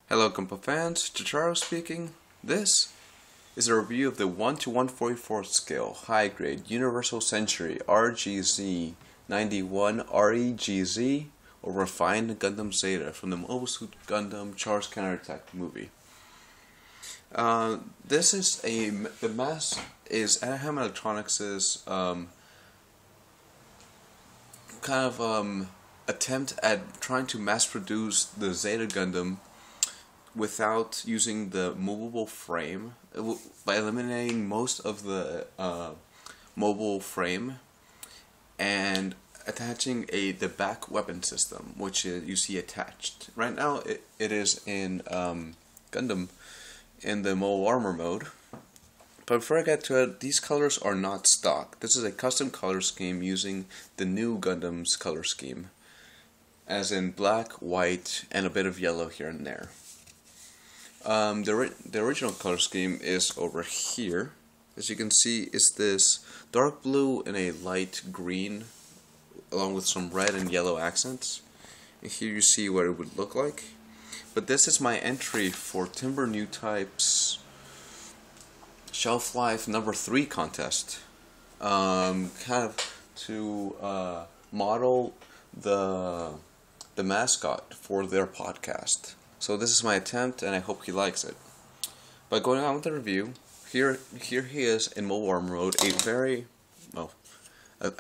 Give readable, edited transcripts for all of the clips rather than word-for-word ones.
Hello Gundam fans, Chicharo speaking. This is a review of the 1 to 144 scale high grade Universal Century RGZ-91 REGZ or Refined Gundam Zetaa from the Mobile Suit Gundam Char's Counterattack movie. The mass is Anaheim Electronics' attempt at trying to mass produce the Zeta Gundam without using the movable frame, by eliminating most of the mobile frame and attaching the back weapon system, which you see attached. Right now it is in Gundam in the mobile armor mode. But before I get to it, these colors are not stock. This is a custom color scheme using the Nu Gundam's color scheme, as in black, white, and a bit of yellow here and there. The original color scheme is over here. As you can see, is this dark blue and a light green, along with some red and yellow accents. And here you see what it would look like. But this is my entry for TimberNewtype's Shelf Life number 3 contest. Kind of to model the mascot for their podcast. So this is my attempt, and I hope he likes it. But going on with the review, here he is in mobile armor mode.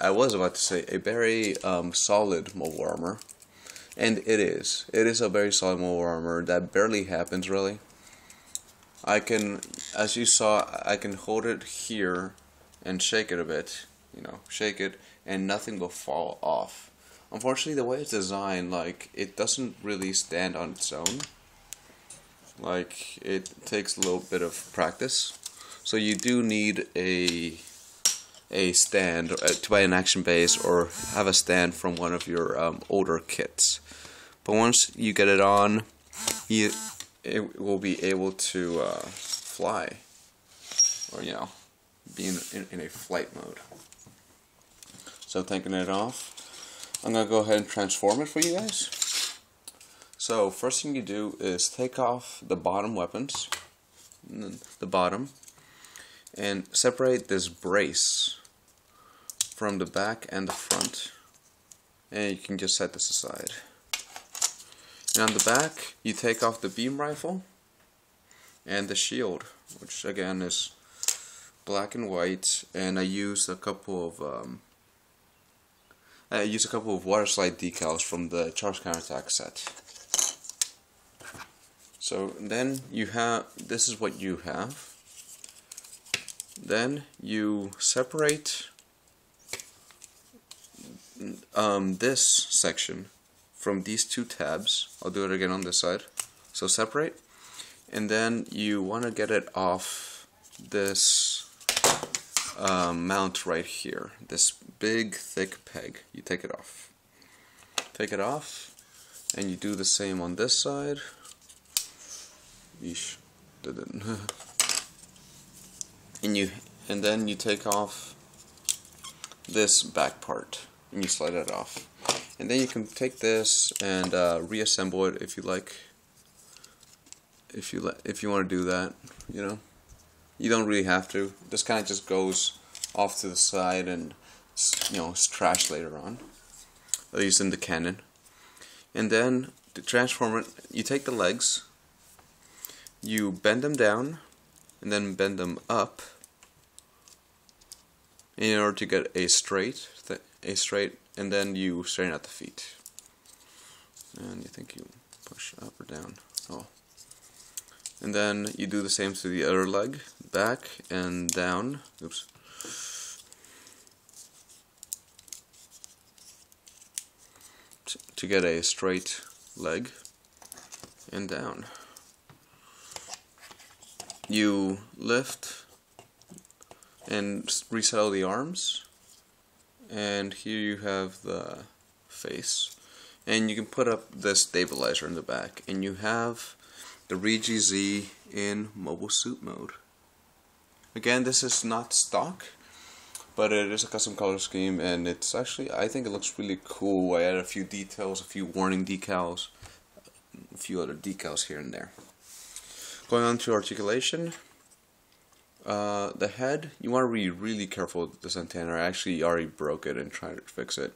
I was about to say a very solid mobile armor, and it is. It is a very solid mobile armor that barely happens really. As you saw, I can hold it here and shake it a bit. Shake it, and nothing will fall off. Unfortunately, the way it's designed, it doesn't really stand on its own. It takes a little bit of practice. So you do need a stand to buy an action base, or have a stand from one of your older kits. But once you get it on, it will be able to fly, or be in a flight mode. So taking it off, I'm going to go ahead and transform it for you guys. So first thing you do is take off the bottom weapons, the bottom, and separate this brace from the back and the front, and you can just set this aside. And on the back you take off the beam rifle and the shield, which again is black and white, and I used a couple of water slide decals from the Char's Counterattack set. So then this is what you have. Then you separate this section from these two tabs. I'll do it again on this side. So separate, and then you want to get it off this mount right here, this big thick peg. You take it off. Take it off, and you do the same on this side. Yeesh, didn't. and then you take off this back part, and you slide it off. And then you can take this and reassemble it if you like. If you want to do that, you don't really have to. This kind of just goes off to the side, and it's trash later on, at least in the canon. And then to transform it, you take the legs, you bend them down, and then bend them up in order to get a straight, and then you straighten out the feet. And you think you push up or down. And then you do the same to the other leg, back and down. Oops. To get a straight leg and down. You lift and resettle the arms, and here you have the face, and you can put up the stabilizer in the back, and you have the RGZ in mobile suit mode. Again, this is not stock, but it is a custom color scheme, and it's actually, I think it looks really cool. I added a few details, a few warning decals, a few other decals here and there. Going on to articulation, the head, you want to be really careful with this antenna. I actually already broke it and tried to fix it.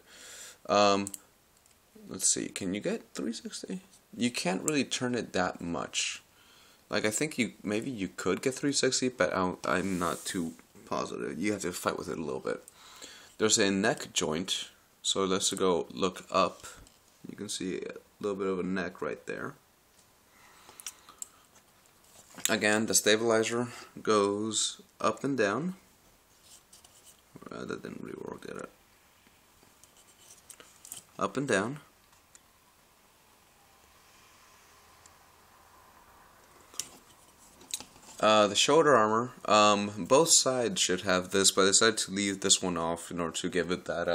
Let's see, can you get 360? You can't really turn it that much. Like, I think maybe you could get 360, but I'm not too positive. You have to fight with it a little bit. There's a neck joint, so let's go look up. You can see a little bit of a neck right there. Again, the stabilizer goes up and down. That didn't really work, did it? Up and down. The shoulder armor, both sides should have this, but I decided to leave this one off in order to give it that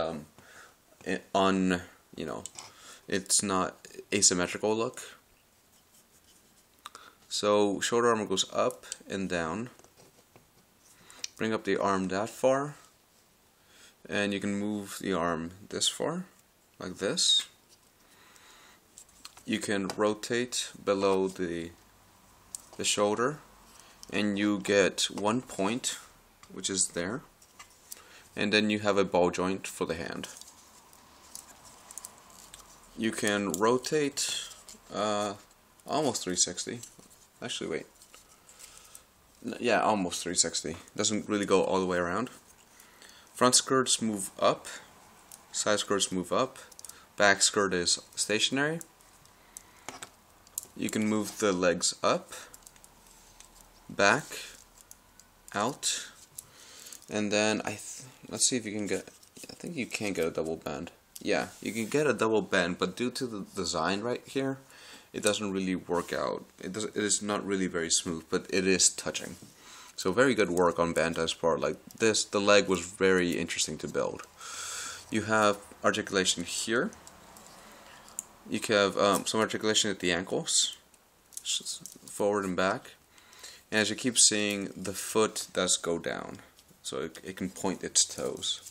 it's not asymmetrical look. So shoulder armor goes up and down. Bring up the arm that far, and you can move the arm this far, like this. You can rotate below the shoulder, and you get 1 point, which is there, and then you have a ball joint for the hand. You can rotate almost 360. Actually, wait. Yeah, almost 360. Doesn't really go all the way around. Front skirts move up, side skirts move up, back skirt is stationary. You can move the legs up, back, out, and then let's see if you can get. I think you can get a double bend. Yeah, you can get a double bend, but due to the design right here, it doesn't really work out. It is not really very smooth, but it is touching. So very good work on Bandai's part. Like this, the leg was very interesting to build. You have articulation here. You have some articulation at the ankles, forward and back. And as you keep seeing, the foot does go down, so it can point its toes.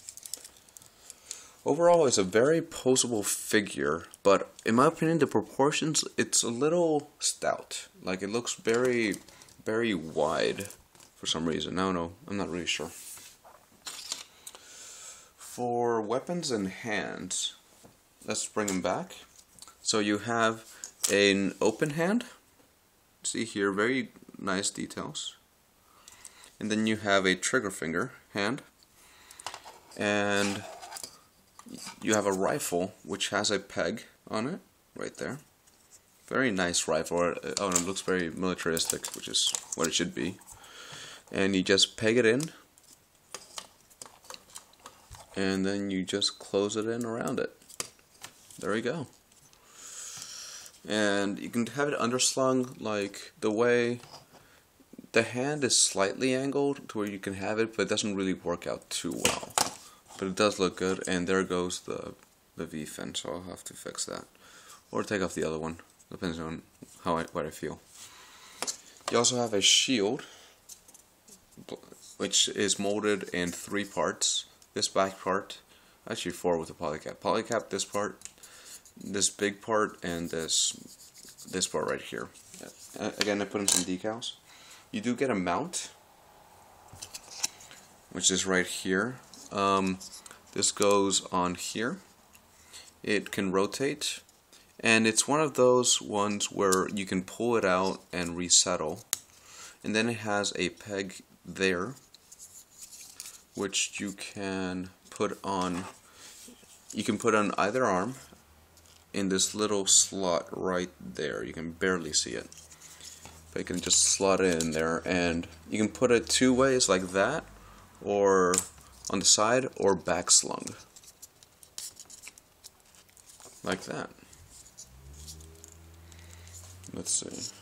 Overall, it's a very poseable figure, but in my opinion, the proportions, it's a little stout. Like, it looks very, very wide for some reason. I don't know, I'm not really sure. For weapons and hands, let's bring them back. So you have an open hand. See here, very nice details. And then you have a trigger finger hand, and you have a rifle which has a peg on it right there. Very nice rifle. Oh, and it looks very militaristic, which is what it should be. And you just peg it in, and then you just close it in around it. There we go. And you can have it underslung, like the way the hand is slightly angled to where you can have it, but it doesn't really work out too well. But it does look good, and there goes the V-fin, so I'll have to fix that. Or take off the other one, depends on what I feel. You also have a shield, which is molded in 3 parts. This back part, actually 4 with the polycap. Polycap, this part, this big part, and this part right here. Again, I put in some decals. You do get a mount, which is right here. This goes on here. It can rotate, and it's one of those ones where you can pull it out and resettle. And then it has a peg there, which you can put on. You can put on either arm in this little slot right there. You can barely see it, but you can just slot it in there, and you can put it 2 ways, like that, or on the side, or back slung, like that. Let's see.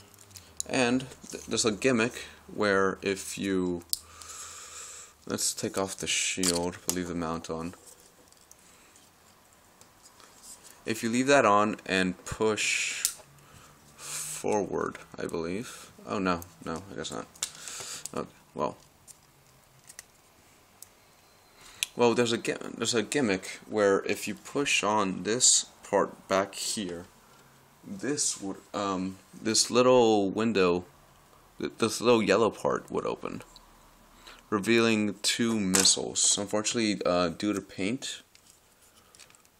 And there's a gimmick where if you, let's take off the shield, but leave the mount on. If you leave that on and push forward, I believe. Oh no, I guess not. Okay, well, there's a gimmick where if you push on this part back here, this would this little window, this little yellow part would open, revealing 2 missiles. Unfortunately, due to paint,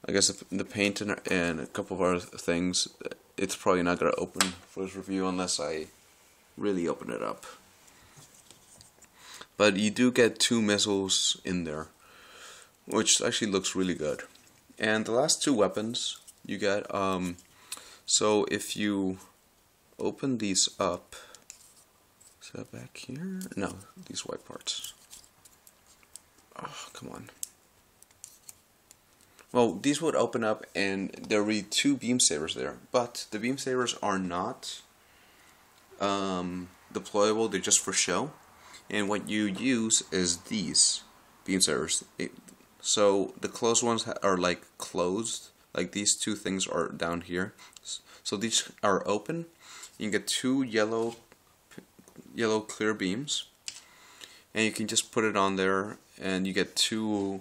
I guess the paint and a couple of other things, it's probably not going to open for this review unless I really open it up. But you do get 2 missiles in there, which actually looks really good. And the last 2 weapons you get, so if you open these up, is that back here? No, these white parts. Oh, come on. Well, these would open up and there would be 2 beam sabers there, but the beam sabers are not deployable, they're just for show. And what you use is these beam sabers. So the closed ones are like closed, like these 2 things are down here. So these are open. You can get 2 yellow clear beams, and you can just put it on there, and you get 2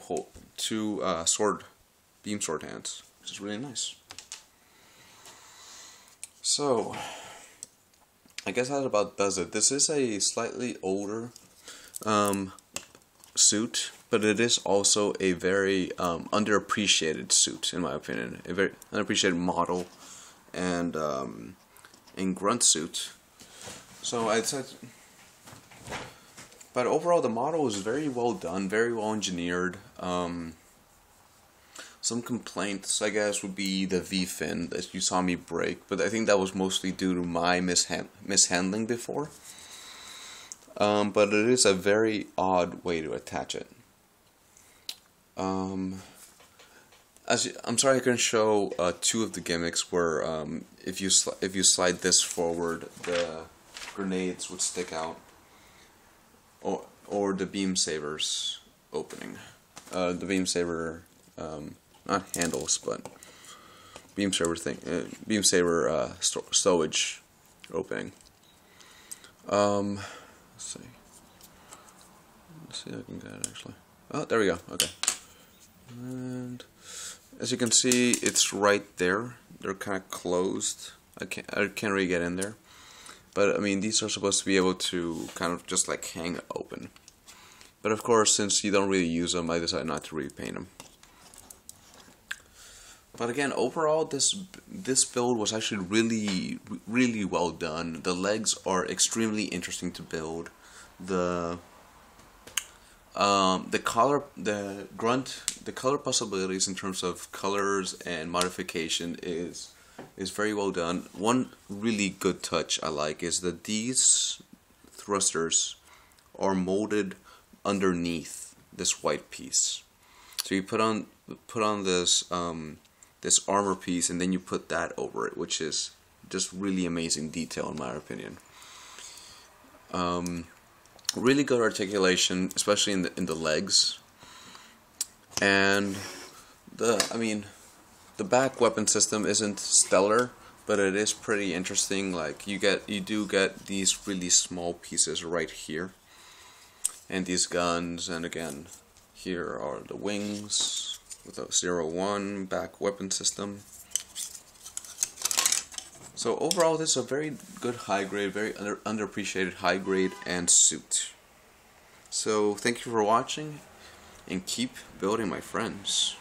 beam sword hands, which is really nice. So I guess that about does it. This is a slightly older suit, but it is also a very underappreciated suit, in my opinion. A very underappreciated model and grunt suit. So I'd say, but overall the model is very well done, very well engineered. Some complaints, I guess, would be the V-fin that you saw me break, but I think that was mostly due to my mishandling before. But it is a very odd way to attach it. I'm sorry I couldn't show 2 of the gimmicks where if you slide this forward, the grenades would stick out, or the beam sabers opening, the beam saber. Not handles, but beam saber stowage opening. Let's see if I can get it actually. Oh, there we go. Okay. And as you can see, it's right there. They're kind of closed. I can't really get in there. But I mean, these are supposed to be able to kind of just like hang open. But of course, since you don't really use them, I decided not to repaint them. But again, overall, this build was actually really well done. The legs are extremely interesting to build. The color possibilities in terms of colors and modification is very well done. One really good touch I like is that these thrusters are molded underneath this white piece. So you put on this this armor piece, and then you put that over it, which is just really amazing detail in my opinion. Really good articulation, especially in the legs, and the back weapon system isn't stellar, but it is pretty interesting. Like you do get these really small pieces right here, and these guns, and again, here are the wings with a 0-1 back weapon system. So overall, this is a very good high grade, very underappreciated high grade and suit. So thank you for watching, and keep building, my friends.